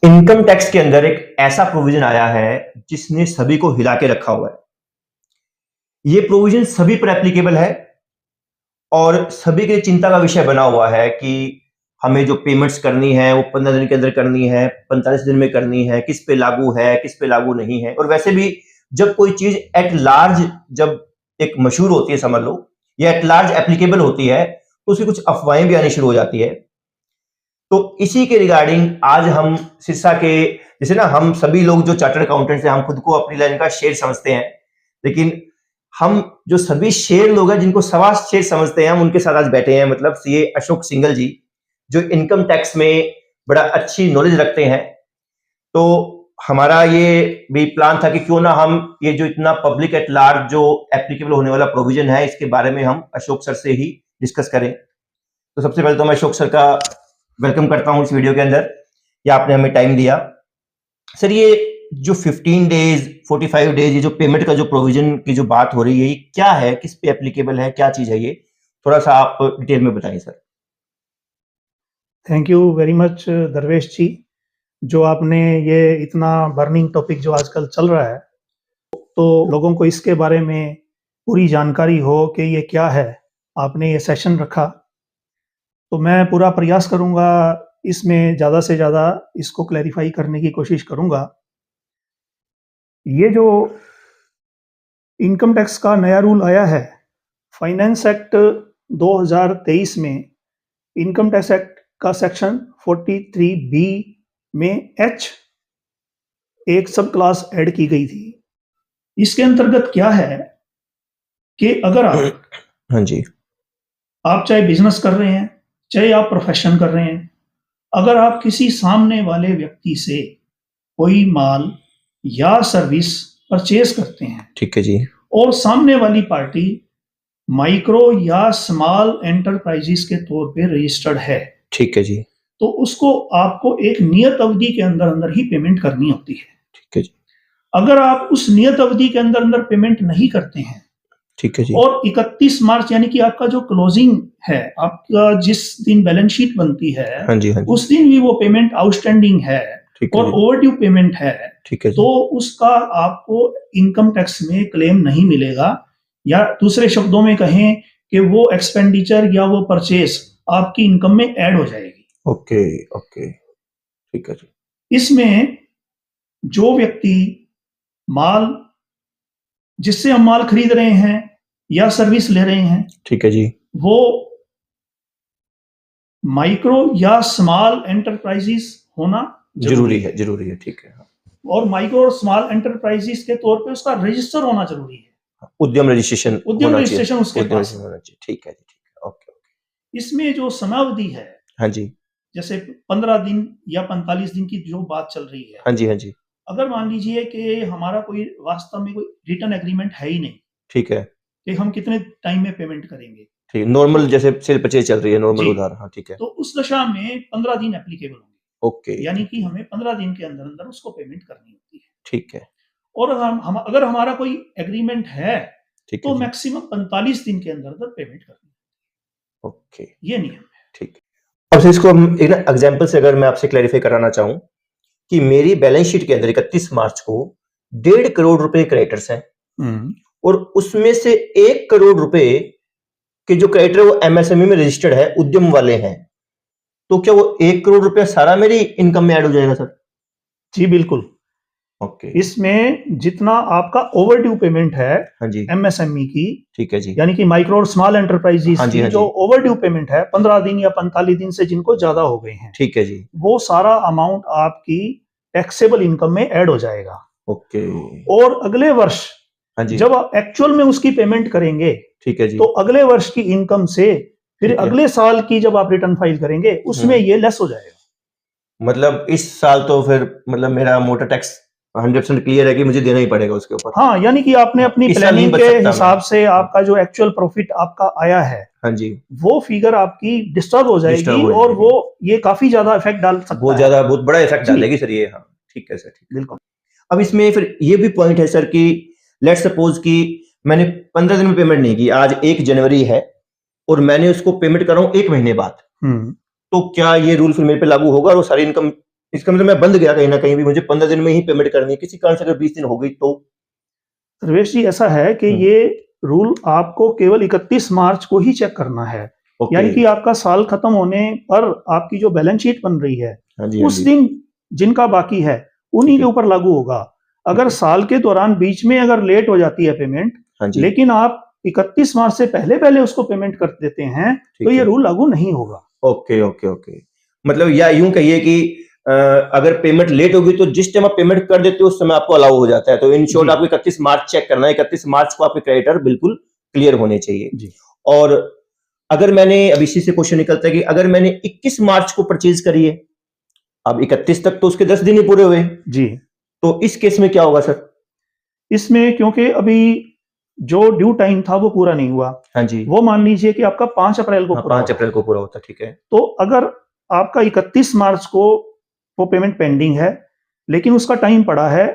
Income tax के अंदर एक ऐसा प्रोविजन आया है जिसने सभी को हिला के रखा हुआ है। ये प्रोविजन सभी पर एप्लीकेबल है और सभी के चिंता का विषय बना हुआ है कि हमें जो पेमेंट्स करनी है वो 15 दिन के अंदर करनी है, 45 दिन में करनी है, किस पे लागू है, किस पे लागू नहीं है। और वैसे भी जब कोई चीज एट लार्ज जब एक मशहूर होती है, समझ लो, या एट लार्ज एप्लीकेबल होती है, तो उसकी कुछ अफवाहें भी आनी शुरू हो जाती है। तो इसी के रिगार्डिंग आज हम सिरसा के, जैसे ना हम सभी लोग जो चार्टर्ड अकाउंटेंट्स हैं, हम खुद को अपनी लाइन का शेर समझते हैं, लेकिन हम जो सभी शेर लोग हैं जिनको सवा शेर समझते हैं, हम उनके साथ आज बैठे हैं। मतलब सीए अशोक सिंघल जी, जो इनकम टैक्स में बड़ा अच्छी नॉलेज रखते हैं। तो हमारा ये भी प्लान था कि क्यों ना हम ये जो इतना पब्लिक एट लार्ज जो एप्लीकेबल होने वाला प्रोविजन है, इसके बारे में हम अशोक सर से ही डिस्कस करें। तो सबसे पहले तो मैं अशोक सर का वेलकम करता हूं इस वीडियो के अंदर, या आपने हमें टाइम दिया। सर, ये जो 15 डेज 45 डेज ये जो पेमेंट का जो प्रोविजन की जो बात हो रही है, ये क्या है, किस पे एप्लीकेबल है, क्या चीज है ये, थोड़ा सा आप डिटेल में बताइए sir. Thank you very much दरवेश जी, जो आपने ये इतना बर्निंग टॉपिक जो आजकल चल रहा है, तो लोगों को इसके बारे में पूरी जानकारी हो कि ये क्या है, आपने ये सेशन रखा। तो मैं पूरा प्रयास करूंगा इसमें ज़्यादा से ज़्यादा इसको क्लैरिफाई करने की कोशिश करूंगा। ये जो इनकम टैक्स का नया रूल आया है, फाइनेंस एक्ट 2023 में इनकम टैक्स एक्ट का सेक्शन 43B में H एक सब क्लास ऐड की गई थी। इसके अंतर्गत क्या है कि अगर आप चाहे बिजनेस कर रहे हैं, चाहे आप प्रोफेशन कर रहे हैं, अगर आप किसी सामने वाले व्यक्ति से कोई माल या सर्विस परचेज करते हैं, ठीक है जी, और सामने वाली पार्टी माइक्रो या स्मॉल एंटरप्राइजेस के तौर पे रजिस्टर्ड है, ठीक है जी, तो उसको आपको एक नियत अवधि के अंदर अंदर ही पेमेंट करनी होती है। ठीक है जी। अगर आप उस नियत अवधि के अंदर अंदर पेमेंट नहीं करते हैं, ठीक है जी, और 31 मार्च यानी कि आपका जो क्लोजिंग है, आपका जिस दिन बैलेंस शीट बनती है, हाँ जी, हाँ जी, उस दिन भी वो पेमेंट आउटस्टैंडिंग है और ओवरड्यू पेमेंट है, ठीक है जी, तो उसका आपको इनकम टैक्स में क्लेम नहीं मिलेगा। या दूसरे शब्दों में कहें कि वो एक्सपेंडिचर या वो परचेस आपकी इनकम में ऐड हो जाएगी। ओके ओके, ठीक है जी। इसमें जो व्यक्ति माल, जिससे हम माल खरीद रहे हैं या सर्विस ले रहे हैं, ठीक है जी, वो माइक्रो या स्मॉल एंटरप्राइजेस होना जरूरी है, जरूरी है, ठीक है। और माइक्रो और स्मॉल एंटरप्राइजेस के तौर पे उसका रजिस्टर होना जरूरी है, उद्यम रजिस्ट्रेशन उसके पास होना चाहिए, ठीक है जी, ठीक है, ओके ओके। इसमें जो समयावधि है, हाँ जी, जैसे 15 दिन या 45 दिन की जो बात चल रही है, हाँ जी, हाँ जी, अगर मान लीजिए कि हमारा कोई वास्तव में कोई रिटर्न एग्रीमेंट है ही नहीं, ठीक है, कि हम कितने टाइम में पेमेंट करेंगे, ठीक, नॉर्मल जैसे सेल परचेज चल रही है, नॉर्मल उधार, हाँ ठीक है, तो उस दशा में 15 दिन एप्लीकेबल होंगे। ओके, यानी कि हमें 15 दिन के अंदर अंदर उसको पेमेंट करनी होती है, ठीक है। और अगर हमारा कोई एग्रीमेंट है, ठीक तो है, मैक्सिमम 45 दिन के अंदर अंदर पेमेंट करनी है। ओके, ये नियम है, ठीक है। अब से इसको हम एक ना एग्जांपल से अगर मैं आपसे क्लैरिफाई कराना चाहूं कि मेरी बैलेंस शीट के अंदर 31 मार्च को 1.5 करोड़ रुपए क्रेडिटर्स हैं, और उसमें से 1 करोड़ रुपए के जो क्रेडिटर वो एमएसएमई में रजिस्टर्ड है, उद्यम वाले हैं, तो क्या वो 1 करोड़ रुपया सारा मेरी इनकम में ऐड हो जाएगा सर? जी बिल्कुल, ओके, इसमें जितना आपका ओवरड्यू पेमेंट है, हाँ जी, एमएसएमई की, ठीक है जी, यानी कि माइक्रो और स्मॉल एंटरप्राइजेस हाँ जी, की हाँ जो जी, ओवरड्यू पेमेंट है 15 दिन या 45 दिन से जिनको ज्यादा हो गए हैं, ठीक है जी, वो सारा अमाउंट आपकी टैक्सेबल इनकम में ऐड हो जाएगा। ओके, और अगले वर्ष हाँ जी, जब आप एक्चुअल में उसकी पेमेंट करेंगे, ठीक है जी, तो अगले वर्ष की इनकम से फिर ठीक है। अगले साल की जब आप रिटर्न फाइल करेंगे, उसमें ये लेस हो जाएगा। मतलब इस साल तो फिर मतलब मेरा मोटर टैक्स 100% क्लियर है कि मुझे देना ही पड़ेगा उसके ऊपर। हाँ, यानी कि आपने अपनी इस साल नहीं प्लानिंग बच के सकता हिसाब मैं। से आपका जो एक्चुअल प्रॉफिट आपका आया है, हाँ जी, वो फिगर आपकी डिस्टर्ब हो डिस्टर्ब जाएगी, हो और जाएगी। वो ये काफी ज्यादा इफेक्ट डाल सकता बहुत है। ज्यादा, बहुत बड़ा इफेक्ट जी। डालेगी सर ये, हाँ ठीक है सर, ठीक है। बिल्कुल। अब इसमें फिर ये भी पॉइंट है सर कि लेट्स सपोज कि मैंने 15 दिन में पेमेंट नहीं की, आज 1 जनवरी है और मैंने उसको पेमेंट कर रहा हूँ 1 महीने बाद, तो क्या ये रूल फिर मेरे पे लागू होगा और वो सारी इनकम इसका मतलब मैं बंद गया कहीं ना कहीं भी, मुझे 15 दिन में ही पेमेंट करनी है, किसी कारण से अगर 20 दिन हो गई तो? सर्वेश जी, ऐसा है कि ये रूल आपको केवल 31 मार्च को ही चेक करना है। ओके। यानी कि आपका साल खत्म होने पर आपकी जो बैलेंस शीट बन रही है हाँ जी, हाँ उस जी। दिन जिनका बाकी है उन्हीं ठीक के है। ऊपर लागू होगा। अगर है। साल के दौरान बीच में अगर लेट हो जाती है पेमेंट, हाँ जी। लेकिन आप 31 मार्च से पहले पहले उसको पेमेंट कर देते हैं, ठीक तो ये है। रूल लागू नहीं होगा। Okay, okay, okay. मतलब या यूं कहिए कि अगर पेमेंट लेट होगी तो जिस टाइम आप पेमेंट कर देते हो उस समय आपको अलाउ हो जाता है। तो इन शॉर्ट जी। आपको 31 मार्च चेक करना है, 31 मार्च को आपके क्रेडिटर बिल्कुल क्लियर होने चाहिए। जी। और अगर मैंने, अब इसी से क्वेश्चन निकलता है कि अगर मैंने 21 मार्च को परचेज करी है, अब 31 तक तो उसके 10 दिन ही पूरे हुए, जी। तो इस केस में क्या होगा सर? इसमें क्योंकि अभी जो ड्यू टाइम था वो पूरा नहीं हुआ, हाँ जी। वो मान लीजिए कि आपका 5 अप्रैल को हाँ, पूरा 5 हुआ। अप्रैल को पूरा होता है, ठीक है। तो अगर आपका 31 मार्च को वो पेमेंट पेंडिंग है, लेकिन उसका टाइम पड़ा है,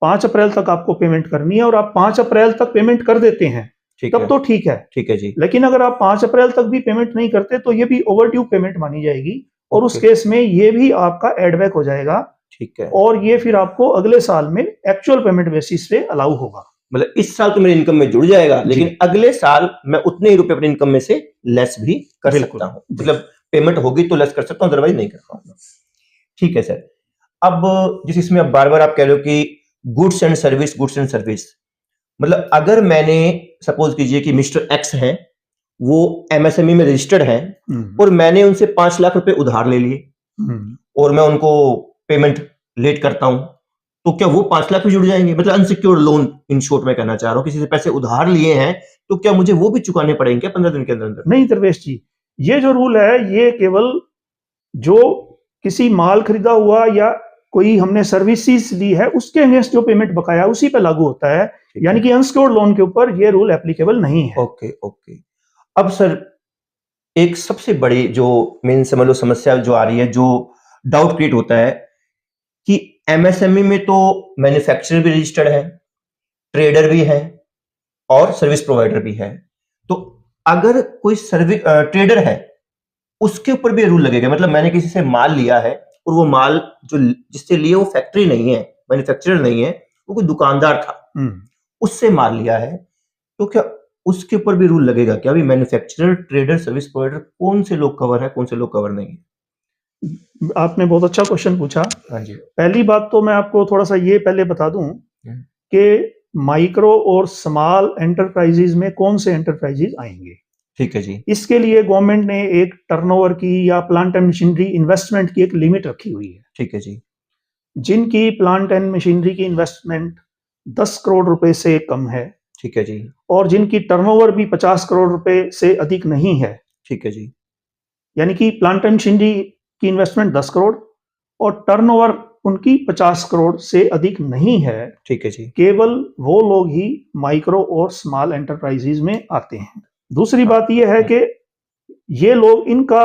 5 अप्रैल तक आपको पेमेंट करनी है और आप 5 अप्रैल तक पेमेंट कर देते हैं, ठीक तब है। तो ठीक है। ठीक है जी। लेकिन अगर आप 5 अप्रैल तक भी पेमेंट नहीं करते तो ये भी ओवरड्यू पेमेंट मानी जाएगी और उस ओके। केस में ये भी आपका एड बैक हो जाएगा ठीक है। और ये फिर आपको अगले साल में एक्चुअल पेमेंट बेसिस पे अलाउ होगा। मतलब इस साल तो मेरी इनकम में जुड़ जाएगा, लेकिन अगले साल मैं उतने ही रुपए अपनी इनकम में से लेस भी कर बिल्कुल, सकता हूँ। जी। मतलब पेमेंट होगी तो लेस कर सकता हूँ, अदरवाइज नहीं कर पाऊंगा। ठीक है सर। अब जिस इसमें अब बार-बार आप कह रहे हो कि गुड्स एंड सर्विस, मतलब अगर मैंने सपोज कीजिए कि मिस्टर एक्स हैं, वो एमएसएमई में रजिस्टर्ड हैं और मैंने उनसे 5 लाख रुपए उधार ले लिए और मैं उनको पेमेंट लेट करता हूं, तो क्या वो 5 लाख भी जुड़ जाएंगे? मतलब अनसिक्योर्ड लोन इन शॉर्ट में कहना चाह रहा हूं, किसी से पैसे उधार लिए हैं तो क्या मुझे वो भी चुकाने पड़ेंगे क्या 15 दिन के अंदर अंदर? नहीं दरवेश जी, ये जो रूल है ये केवल जो किसी माल खरीदा हुआ या कोई हमने सर्विसेज ली है उसके अगेंस्ट जो पेमेंट बकाया उसी पे लागू होता है, यानी कि अनसिक्योर्ड लोन के ऊपर ये रूल एप्लीकेबल नहीं है। Okay, okay. अब सर एक सबसे बड़ी जो मेन समझ लो समस्या जो आ रही है, जो डाउट क्रिएट होता है कि एमएसएमई में तो मैन्युफैक्चरर भी रजिस्टर्ड है, ट्रेडर भी है और सर्विस प्रोवाइडर भी है। तो अगर कोई ट्रेडर है उसके ऊपर भी रूल लगेगा? मतलब मैंने किसी से माल लिया है और वो माल जो जिससे लिए वो फैक्ट्री नहीं है, मैन्युफैक्चरर नहीं है, वो कोई दुकानदार था, उससे माल लिया है, तो क्या उसके ऊपर भी रूल लगेगा क्या? अभी मैन्युफैक्चरर, ट्रेडर, सर्विस प्रोवाइडर कौन से लोग कवर है, कौन से लोग कवर नहीं है? आपने बहुत अच्छा क्वेश्चन पूछा। हाँ जी। पहली बात तो मैं आपको थोड़ा सा ये पहले बता दूं कि माइक्रो और स्मॉल एंटरप्राइजेज में कौन से एंटरप्राइजेज आएंगे। ठीक है जी। इसके लिए गवर्नमेंट ने एक टर्नओवर की या प्लांट एंड मशीनरी इन्वेस्टमेंट की एक लिमिट रखी हुई है। ठीक है जी। जिनकी प्लांट एंड मशीनरी की इन्वेस्टमेंट 10 करोड़ रुपए से कम है, ठीक है जी। और जिनकी टर्नओवर भी 50 करोड़ रुपए से अधिक नहीं है, ठीक है जी। यानी कि प्लांट एंड मशीनरी की इन्वेस्टमेंट 10 करोड़ और टर्नओवर उनकी 50 करोड़ से अधिक नहीं है, ठीक है जी। केवल वो लोग ही माइक्रो और स्मॉल एंटरप्राइजेज में आते हैं। दूसरी बात यह है कि ये लोग, इनका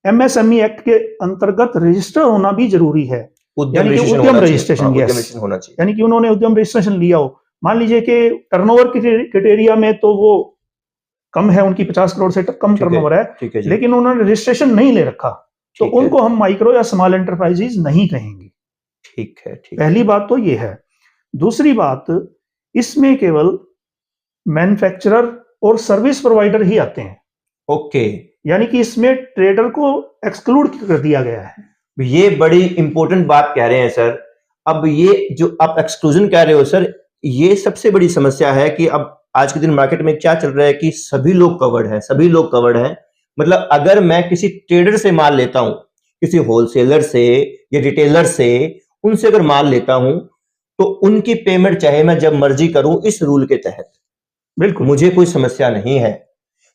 एमएसएमई एक्ट के अंतर्गत रजिस्टर होना भी जरूरी है, यानी कि उद्यम रजिस्ट्रेशन। यस, होना चाहिए। यानी कि उन्होंने उद्यम रजिस्ट्रेशन लिया हो। मान लीजिए कि टर्नओवर क्राइटेरिया में तो वो कम है, उनकी 50 करोड़ से कम टर्नओवर है, ठीक है जी। लेकिन उन्होंने रजिस्ट्रेशन नहीं ले रखा, तो ठीक है। उनको हम माइक्रो या स्मॉल एंटरप्राइजेज नहीं कहेंगे। ठीक है। ठीक है। पहली बात तो ये है। दूसरी बात, इसमें केवल मैन्युफैक्चरर और सर्विस प्रोवाइडर ही आते हैं, ओके। यानी कि इसमें ट्रेडर को एक्सक्लूड कर दिया गया है। ये बड़ी इंपॉर्टेंट बात कह रहे हैं सर। अब ये जो आप एक्सक्लूजन कह रहे हो सर, ये सबसे बड़ी समस्या है कि अब आज के दिन मार्केट में क्या चल रहा है कि सभी लोग कवर्ड हैं, सभी लोग कवर्ड हैं। मतलब अगर मैं किसी ट्रेडर से माल लेता हूं, किसी होलसेलर से या रिटेलर से, उनसे अगर माल लेता हूं तो उनकी पेमेंट चाहे मैं जब मर्जी करूं इस रूल के तहत, बिल्कुल, मुझे कोई समस्या नहीं है।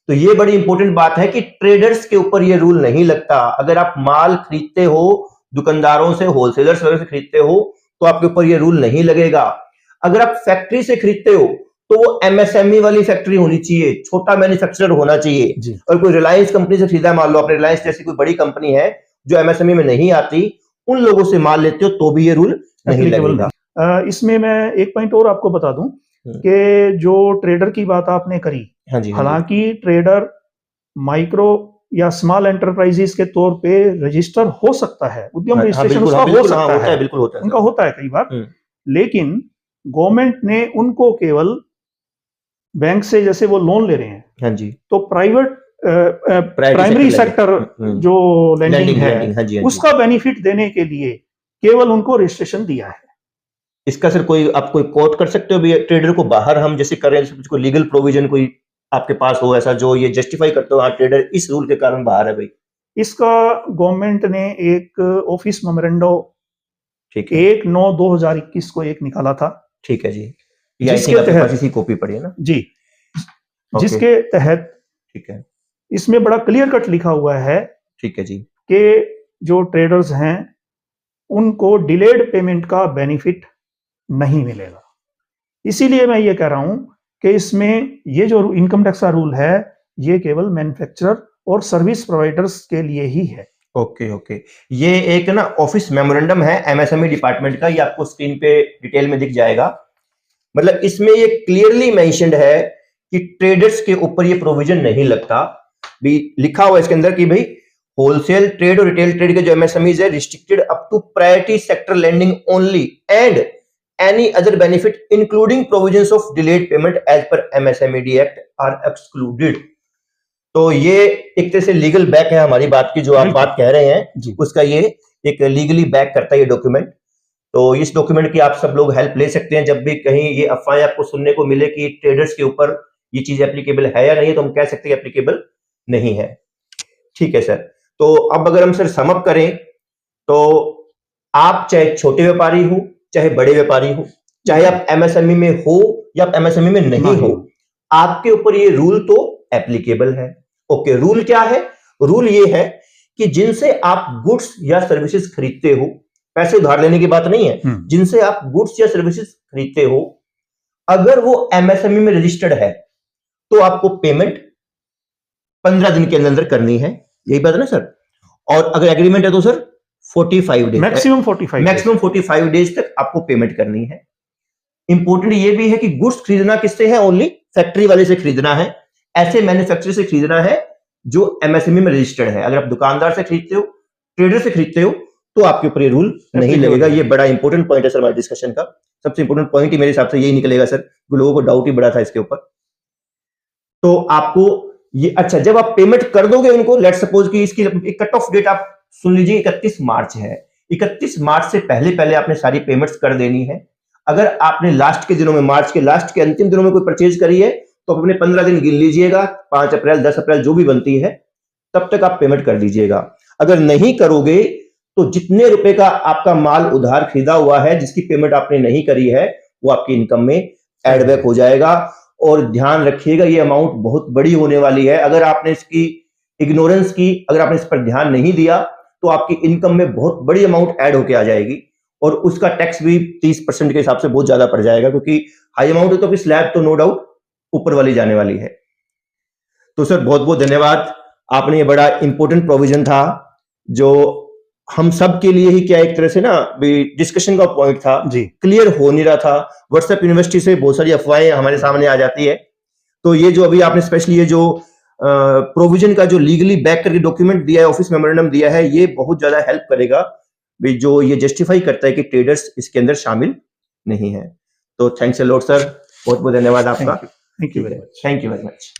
तो ये बड़ी इंपॉर्टेंट बात है कि ट्रेडर्स के ऊपर ये रूल नहीं लगता। अगर आप माल खरीदते हो दुकानदारों से, होलसेलर्स वगैरह से खरीदते हो, तो आपके ऊपर ये रूल नहीं लगेगा। अगर आप फैक्ट्री से खरीदते हो तो वो एमएसएमई वाली फैक्ट्री होनी चाहिए, छोटा मैन्युफैक्चरर होना चाहिए। और कोई रिलायंस कंपनी से खरीदा, मान लो आपने रिलायंस जैसी कोई बड़ी कंपनी है जो एमएसएमई में नहीं आती, उन लोगों से माल लेते हो तो भी ये रूल नहीं लगेगा। इसमें मैं एक पॉइंट और आपको बता दूं कि जो ट्रेडर की बात आपने करी, हाँ जी। हालांकि ट्रेडर माइक्रो या स्मॉल एंटरप्राइजेस के तौर पे रजिस्टर हो सकता है, उद्यम हाँ, रजिस्ट्रेशन बिल्कुल, उसका हाँ, हो बिल्कुल, हाँ, सकता होता है, है, बिल्कुल होता है उनका सर। होता है कई बार। हम्म, लेकिन गवर्नमेंट ने उनको केवल बैंक से जैसे वो लोन ले रहे हैं, हाँ जी, तो private primary sector sector lending, जो लैंडिंग लैंडिंग, है लैंडिंग, हाँ जी, हाँ जी। उसका बेनिफिट देने के लिए केवल उनको रजिस्ट्रेशन दिया है। इसका सर कोई आप कोई कोट कर सकते हो भी ट्रेडर को बाहर हम जैसे कर रहे हैं, कोई लीगल प्रोविजन कोई आपके पास हो ऐसा जो ये जस्टिफाई करते हो हाँ ट्रेडर इस रूल के कारण बाहर है भाई? इसका गवर्नमेंट ने एक ऑफिस मेमोरेंडो ठीक है, 1/9/2021 को एक निकाला था, ठीक है जी। ये आई जिसके थिंक आपके तहत पास इसी कॉपी पड़ी है ना? जी, ओके, जिसके तहत ठीक है, इसमें बड़ा क्लियर कट लिखा हुआ है ठीक है जी, कि जो ट्रेडर्स हैं उनको डिलेड पेमेंट का बेनिफिट नहीं मिलेगा। इसीलिए मैं ये कह रहा हूं कि इसमें ये जो इनकम टैक्स का रूल है ये केवल मैन्युफैक्चरर और सर्विस प्रोवाइडर्स के लिए ही है। Okay okay. ये एक ना ऑफिस मेमोरेंडम है एमएसएमई डिपार्टमेंट का, ये आपको स्क्रीन पे डिटेल में दिख जाएगा। मतलब इसमें ये क्लियरली मेंशन्ड है कि ट्रेडर्स के ऊपर ये प्रोविजन नहीं लगता। भी लिखा हुआ है इसके अंदर कि भाई होलसेल ट्रेड और रिटेल ट्रेड के जो एमएसएमईज है restricted up to priority sector lending only and any other benefit including provisions of delayed payment as per MSMED act are excluded. तो ये एक तरह से लीगल बैक है हमारी बात की, जो आप बात कह रहे हैं उसका ये एक लीगली बैक करता है ये डॉक्यूमेंट। तो इस डॉक्यूमेंट की आप सब लोग हेल्प ले सकते हैं जब भी कहीं ये अफवाहें आपको सुनने को मिले कि ट्रेडर्स के ऊपर ये चीज एप्लीकेबल है या नहीं, तो हम कह सकते हैं एप्लीकेबल नहीं है। ठीक है सर, तो अब अगर हम सर सम अप करें तो आप चाहे छोटे व्यापारी हो चाहे बड़े व्यापारी हो, चाहे आप एमएसएमई में हो या आप एमएसएमई में नहीं हो, आपके ऊपर ये रूल तो एप्लीकेबल है। ओके, रूल क्या है? रूल ये है कि जिनसे आप गुड्स या सर्विसेज खरीदते हो, पैसे उधार लेने की बात नहीं है, जिनसे आप गुड्स या सर्विसेज खरीदते हो, अगर वो एमएसएमई में रजिस्टर्ड है तो आपको पेमेंट 15 दिन के अंदर करनी है, यही बात है ना सर? और अगर एग्रीमेंट है तो सर 45 डेज, मैक्सिमम 45 डेज तक आपको पेमेंट करनी है। इंपॉर्टेंट ये भी है कि गुड्स खरीदना किससे है? ओनली फैक्ट्री वाले से खरीदना है, ऐसे मैन्युफैक्चरर से खरीदना है जो एमएसएमई में रजिस्टर्ड है। अगर आप दुकानदार से खरीदते हो, ट्रेडर से खरीदते हो, तो आपके ऊपर ये रूल नहीं लगेगा। ये बड़ा इंपॉर्टेंट पॉइंट है सर हमारे डिस्कशन का। सबसे इंपॉर्टेंट पॉइंट ही मेरे हिसाब से यही निकलेगा सर, लोगों को डाउट ही बड़ा था इसके ऊपर। तो आपको ये अच्छा, जब आप पेमेंट कर दोगे उनको, लेट सपोज कि इसकी कट ऑफ डेट आप सुन लीजिए 31 मार्च है, 31 मार्च से पहले पहले आपने सारी पेमेंट्स कर देनी है। अगर आपने लास्ट के दिनों में, मार्च के लास्ट के अंतिम दिनों में कोई परचेज करी है तो अपने 15 दिन गिन लीजिएगा, 5 अप्रैल 10 अप्रैल जो भी बनती है तब तक आप पेमेंट कर दीजिएगा। अगर नहीं करोगे तो जितने रुपए का आपका माल उधार खरीदा हुआ है जिसकी पेमेंट आपने नहीं करी है वो आपकी इनकम में एड बैक हो जाएगा। और ध्यान रखिएगा ये अमाउंट बहुत बड़ी होने वाली है। अगर आपने इसकी इग्नोरेंस की, अगर आपने इस पर ध्यान नहीं दिया तो आपकी इनकम में बहुत बड़ी अमाउंट ऐड होके आ जाएगी और उसका टैक्स भी 30% के हिसाब से बहुत ज्यादा पड़ जाएगा, क्योंकि हाई अमाउंट है तो फिर स्लैब तो नो डाउट ऊपर वाली जाने वाली है। तो सर बहुत बहुत धन्यवाद, आपने ये बड़ा इंपॉर्टेंट प्रोविजन था जो हम सब के लिए ही क्या एक तरह से ना डिस्कशन का पॉइंट था, क्लियर हो नहीं रहा था। व्हाट्सएप यूनिवर्सिटी से बहुत सारी अफवाहें हमारे सामने आ जाती है, तो ये जो अभी आपने स्पेशली ये जो प्रोविजन का जो लीगली बैक करके डॉक्यूमेंट दिया है, ऑफिस मेमोरेंडम दिया है, ये बहुत ज्यादा हेल्प करेगा जो ये जस्टिफाई करता है कि ट्रेडर्स इसके अंदर शामिल नहीं है। तो थैंक्स अ लॉट सर, बहुत बहुत धन्यवाद आपका। Thank you very much. Thank you very much.